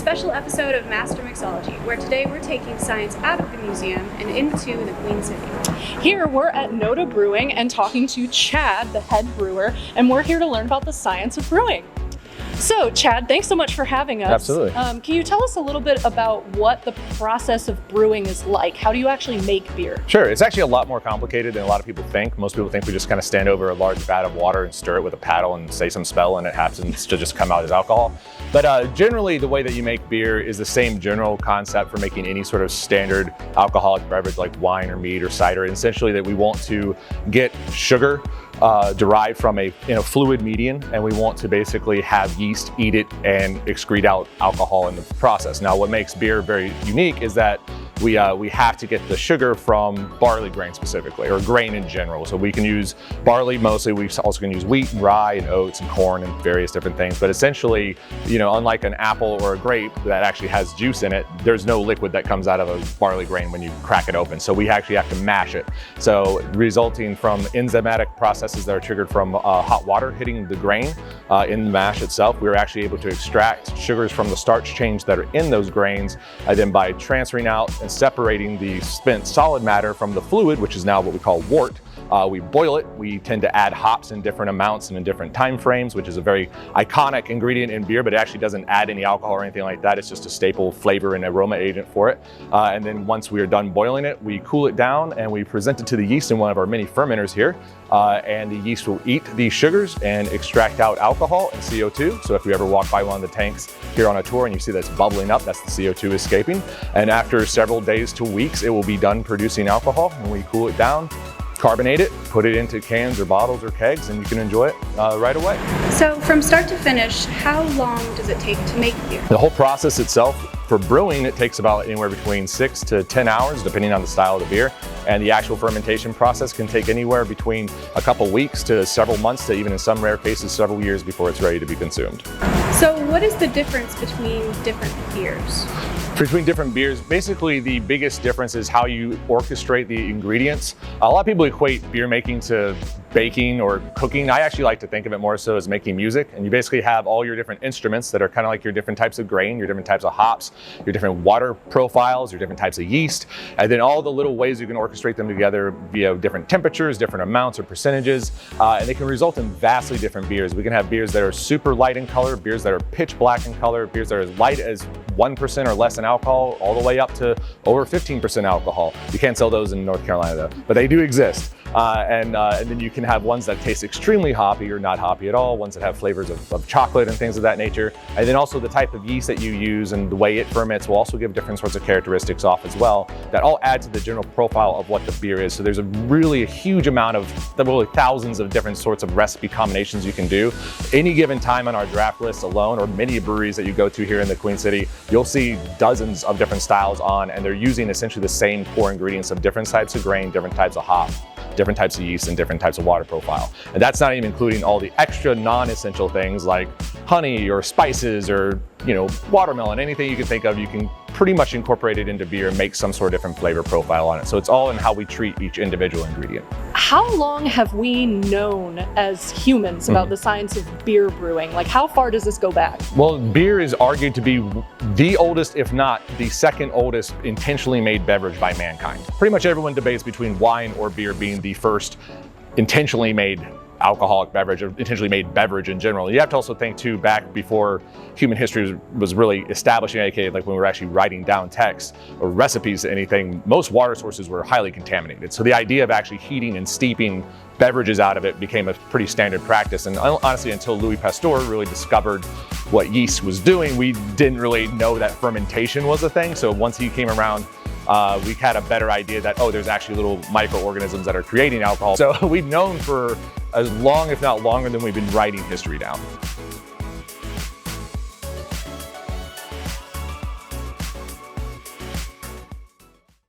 special episode of Master Mixology, where today we're taking science out of the museum and into the Queen City. Here we're at Noda Brewing and talking to Chad, the head brewer, and we're here to learn about the science of brewing. So Chad, thanks so much for having us. Absolutely. Can you tell us a little bit about what the process of brewing is like? How do you actually make beer? Sure, it's actually a lot more complicated than a lot of people think. Most people think we just kind of stand over a large vat of water and stir it with a paddle and say some spell and it happens to just come out as alcohol. But generally the way that you make beer is the same general concept for making any sort of standard alcoholic beverage like wine or mead or cider. And essentially that we want to get sugar derived from a fluid medium, and we want to basically have yeast eat it and excrete out alcohol in the process. Now what makes beer very unique is that we have to get the sugar from barley grain specifically, or grain in general. So we can use barley mostly, we also can use wheat and rye and oats and corn and various different things. But essentially, unlike an apple or a grape that actually has juice in it, there's no liquid that comes out of a barley grain when you crack it open. So we actually have to mash it. So resulting from enzymatic processes that are triggered from hot water hitting the grain in the mash itself, we're actually able to extract sugars from the starch chains that are in those grains, and then by transferring out and separating the spent solid matter from the fluid, which is now what we call wort. We boil it. We tend to add hops in different amounts and in different time frames, which is a very iconic ingredient in beer, but it actually doesn't add any alcohol or anything like that. It's just a staple flavor and aroma agent for it. And then once we are done boiling it, we cool it down and we present it to the yeast in one of our mini fermenters here. And the yeast will eat these sugars and extract out alcohol and CO2. So if you ever walk by one of the tanks here on a tour and you see that's bubbling up, that's the CO2 escaping. And after several days to weeks, it will be done producing alcohol. And we cool it down, carbonate it, put it into cans or bottles or kegs, and you can enjoy it right away. So from start to finish, how long does it take to make beer? The whole process itself, for brewing, it takes about anywhere between 6 to 10 hours, depending on the style of the beer. And the actual fermentation process can take anywhere between a couple weeks to several months to even in some rare cases, several years before it's ready to be consumed. So what is the difference between different beers? Between different beers, basically the biggest difference is how you orchestrate the ingredients. A lot of people equate beer making to baking or cooking. I actually like to think of it more so as making music, and you basically have all your different instruments that are kind of like your different types of grain, your different types of hops, your different water profiles, your different types of yeast, and then all the little ways you can orchestrate them together via different temperatures, different amounts or percentages, and they can result in vastly different beers. We can have beers that are super light in color, beers that are pitch black in color, beers that are as light as 1% or less in alcohol, all the way up to over 15% alcohol. You can't sell those in North Carolina though, but they do exist. And then you can have ones that taste extremely hoppy or not hoppy at all, ones that have flavors of chocolate and things of that nature. And then also the type of yeast that you use and the way it ferments will also give different sorts of characteristics off as well, that all add to the general profile of what the beer is. So there's a huge amount of, really thousands of different sorts of recipe combinations you can do. Any given time on our draft list alone, or many breweries that you go to here in the Queen City, you'll see dozens of different styles on, and they're using essentially the same core ingredients of different types of grain, different types of hop, different types of yeast, and different types of water profile. And that's not even including all the extra non-essential things like honey or spices or watermelon, anything you can think of, you can pretty much incorporate it into beer and make some sort of different flavor profile on it. So it's all in how we treat each individual ingredient. How long have we known as humans about the science of beer brewing? Like, how far does this go back? Well, beer is argued to be the oldest, if not the second oldest, intentionally made beverage by mankind. Pretty much everyone debates between wine or beer being the first intentionally made alcoholic beverage, or intentionally made beverage in general. You have to also think too, back before human history was really establishing, aka like when we were actually writing down texts or recipes, anything, most water sources were highly contaminated. So the idea of actually heating and steeping beverages out of it became a pretty standard practice. And honestly, until Louis Pasteur really discovered what yeast was doing, we didn't really know that fermentation was a thing. So once he came around, we had a better idea that, there's actually little microorganisms that are creating alcohol. So we've known for as long, if not longer, than we've been writing history down.